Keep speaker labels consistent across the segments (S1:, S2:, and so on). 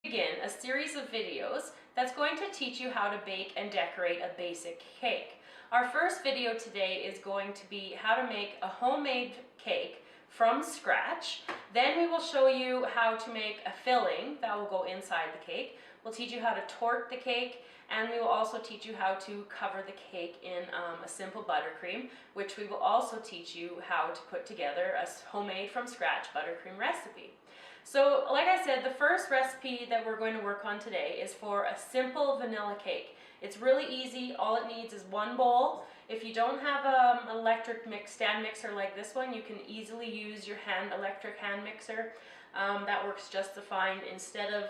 S1: Begin a series of videos that's going to teach you how to bake and decorate a basic cake. Our first video today is going to be how to make a homemade cake from scratch. Then we will show you how to make a filling that will go inside the cake. We'll teach you how to torte the cake, and we will also teach you how to cover the cake in a simple buttercream, which we will also teach you how to put together a homemade from scratch buttercream recipe. So like I said, the first recipe that we're going to work on today is for a simple vanilla cake. It's really easy. All it needs is one bowl. If you don't have an electric stand mixer like this one, you can easily use your electric hand mixer. That works just fine. Instead of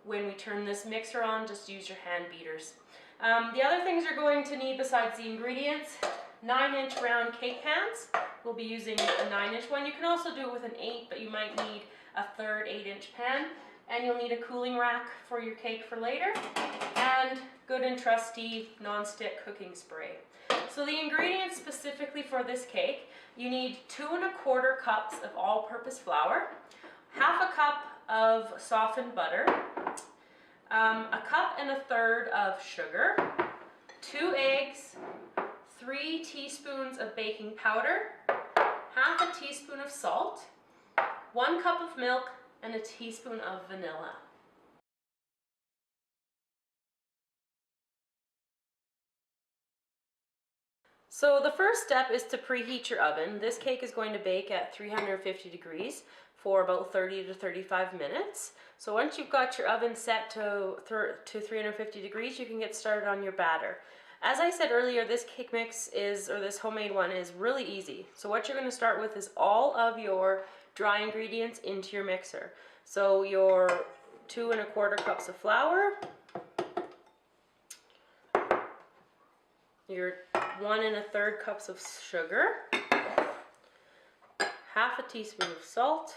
S1: when we turn this mixer on, just use your hand beaters. The other things you're going to need besides the ingredients: 9-inch round cake pans. We'll be using a 9-inch one. You can also do it with an 8, but you might need a third 8-inch pan. And you'll need a cooling rack for your cake for later, and good and trusty non-stick cooking spray. So the ingredients specifically for this cake: you need 2 1/4 cups of all-purpose flour, half a cup of softened butter, a cup and a third of sugar, 2 eggs, 3 teaspoons of baking powder, half a teaspoon of salt, 1 cup of milk, and a teaspoon of vanilla. So the first step is to preheat your oven. This cake is going to bake at 350 degrees for about 30 to 35 minutes. So once you've got your oven set to 350 degrees, you can get started on your batter. As I said earlier, this cake mix this homemade one is really easy. So what you're going to start with is all of your dry ingredients into your mixer. So your 2 1/4 cups of flour, your 1 1/3 cups of sugar, half a teaspoon of salt,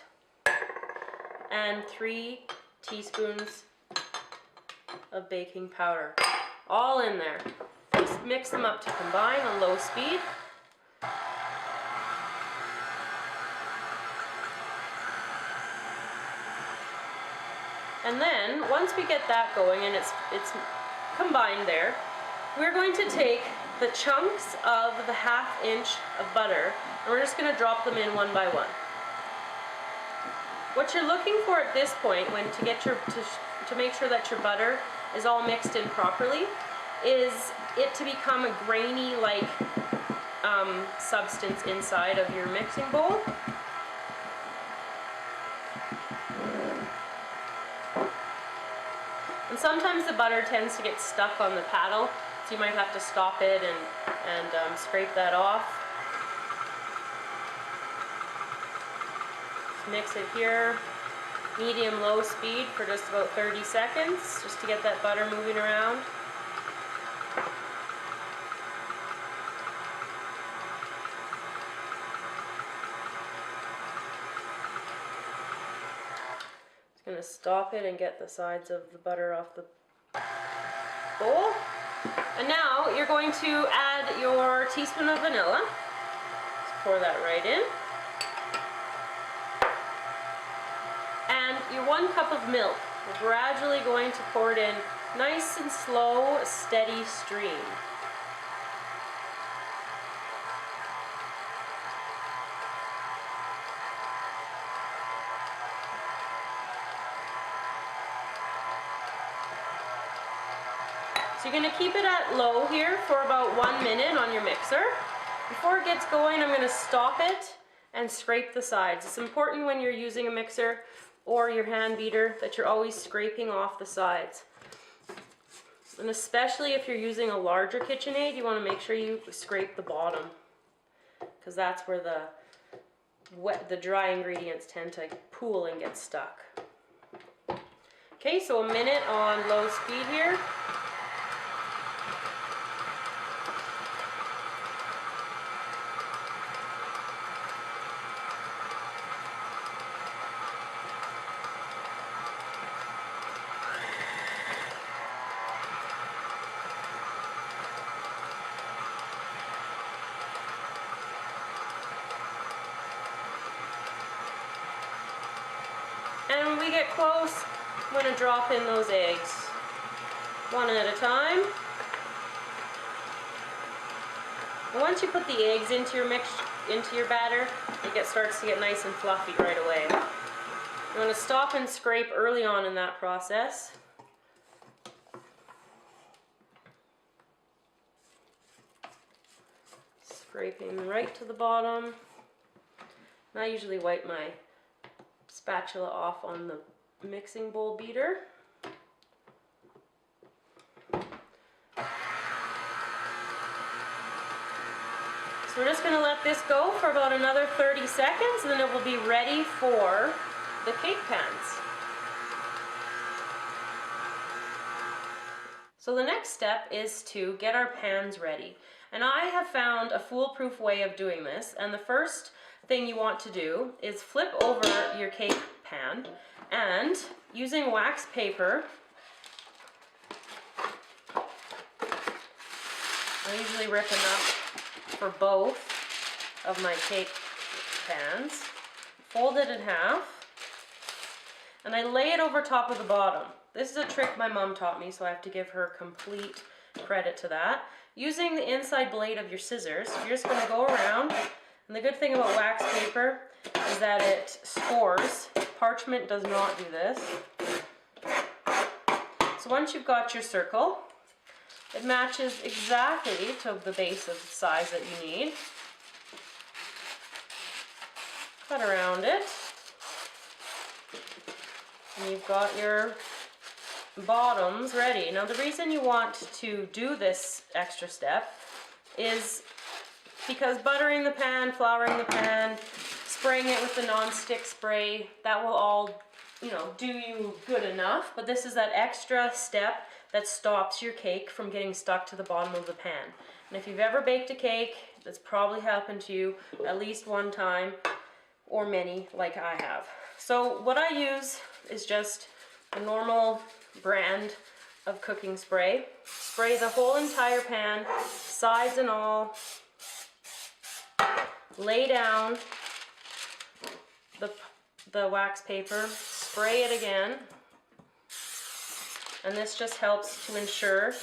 S1: and 3 teaspoons of baking powder. All in there. Just mix them up to combine on low speed. And then once we get that going and it's combined there, we're going to take the chunks of the 1/2 inch of butter, and we're just going to drop them in one by one. What you're looking for at this point, to make sure that your butter is all mixed in properly, is it to become a grainy like substance inside of your mixing bowl. And sometimes the butter tends to get stuck on the paddle, so you might have to stop it and scrape that off. Just mix it here, medium-low speed for just about 30 seconds, just to get that butter moving around. Going to stop it and get the sides of the butter off the bowl. And now you're going to add your teaspoon of vanilla. Just pour that right in. And your 1 cup of milk. We're gradually going to pour it in, nice and slow, steady stream. So you're going to keep it at low here for about 1 minute on your mixer. Before it gets going, I'm going to stop it and scrape the sides. It's important when you're using a mixer or your hand beater that you're always scraping off the sides. And especially if you're using a larger KitchenAid, you want to make sure you scrape the bottom, because that's where the dry ingredients tend to pool and get stuck. Okay, so 1 minute on low speed here. And when we get close, I'm going to drop in those eggs one at a time. And once you put the eggs into your batter, it starts to get nice and fluffy right away. You want to stop and scrape early on in that process. Scraping right to the bottom. And I usually wipe my spatula off on the mixing bowl beater. So we're just going to let this go for about another 30 seconds, and then it will be ready for the cake pans. So the next step is to get our pans ready. And I have found a foolproof way of doing this, and the first thing you want to do is flip over your cake pan, and using wax paper, I usually rip enough for both of my cake pans, fold it in half, and I lay it over top of the bottom. This is a trick my mom taught me, so I have to give her complete credit to that. Using the inside blade of your scissors, you're just going to go around, and the good thing about wax paper is that it scores. Parchment does not do this. So once you've got your circle, it matches exactly to the base of the size that you need. Cut around it, and you've got your bottoms ready. Now the reason you want to do this extra step is because buttering the pan, flouring the pan, spraying it with the non-stick spray, that will all, do you good enough, but this is that extra step that stops your cake from getting stuck to the bottom of the pan. And if you've ever baked a cake, that's probably happened to you at least one time, or many like I have. So what I use is just a normal brand of cooking spray. Spray the whole entire pan, sides and all. Lay down the wax paper, spray it again, and this just helps to ensure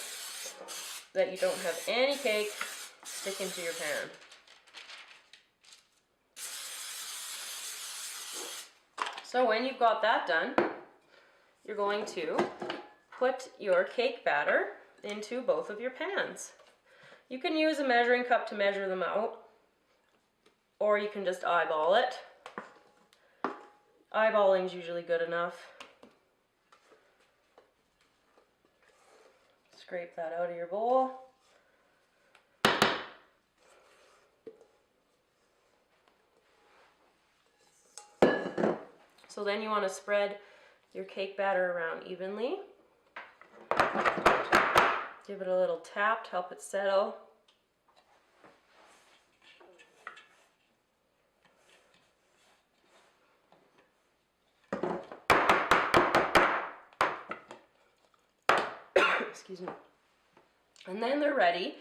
S1: that you don't have any cake sticking to your pan. So when you've got that done, you're going to put your cake batter into both of your pans. You can use a measuring cup to measure them out, or you can just eyeball it. Eyeballing is usually good enough. Scrape that out of your bowl. So then you want to spread your cake batter around evenly. Give it a little tap to help it settle. Excuse me. And then they're ready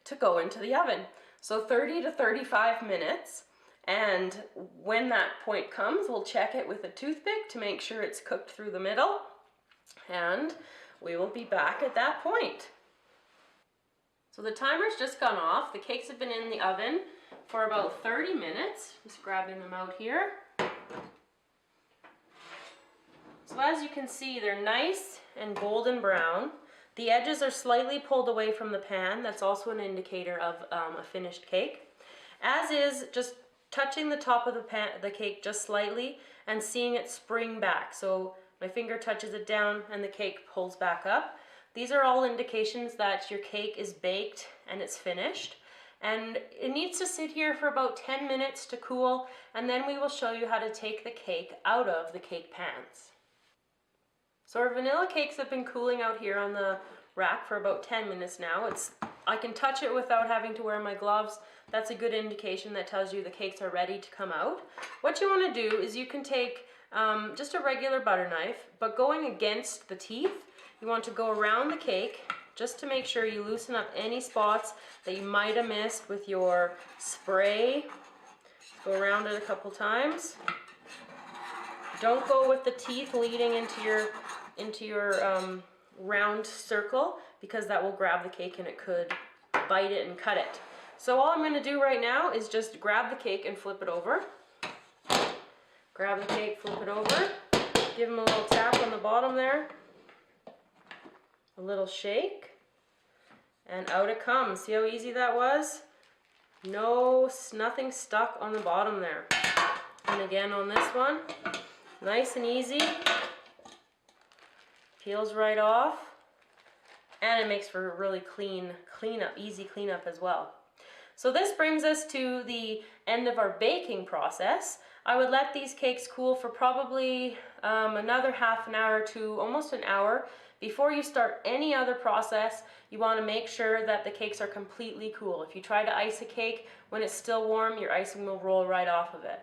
S1: to go into the oven. So 30 to 35 minutes. And when that point comes, we'll check it with a toothpick to make sure it's cooked through the middle. And we will be back at that point. So the timer's just gone off. The cakes have been in the oven for about 30 minutes. Just grabbing them out here. So as you can see, they're nice and golden brown. The edges are slightly pulled away from the pan. That's also an indicator of a finished cake. As is, just touching the top of the cake just slightly and seeing it spring back. So my finger touches it down and the cake pulls back up. These are all indications that your cake is baked and it's finished. And it needs to sit here for about 10 minutes to cool, and then we will show you how to take the cake out of the cake pans. So our vanilla cakes have been cooling out here on the rack for about 10 minutes now. I can touch it without having to wear my gloves. That's a good indication that tells you the cakes are ready to come out. What you want to do is you can take just a regular butter knife, but going against the teeth, you want to go around the cake just to make sure you loosen up any spots that you might have missed with your spray. Go around it a couple times. Don't go with the teeth leading into your into your round circle, because that will grab the cake and it could bite it and cut it. So all I'm going to do right now is just grab the cake and flip it over. Grab the cake, flip it over, give them a little tap on the bottom there, a little shake, and out it comes. See how easy that was? Nothing stuck on the bottom there. And again on this one, nice and easy, peels right off, and it makes for a really easy cleanup as well. So this brings us to the end of our baking process. I would let these cakes cool for probably another half an hour to almost an hour. Before you start any other process, you want to make sure that the cakes are completely cool. If you try to ice a cake when it's still warm, your icing will roll right off of it.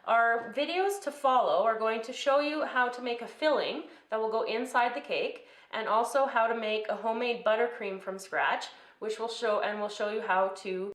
S1: Our videos to follow are going to show you how to make a filling that will go inside the cake, and also how to make a homemade buttercream from scratch, which will show you how to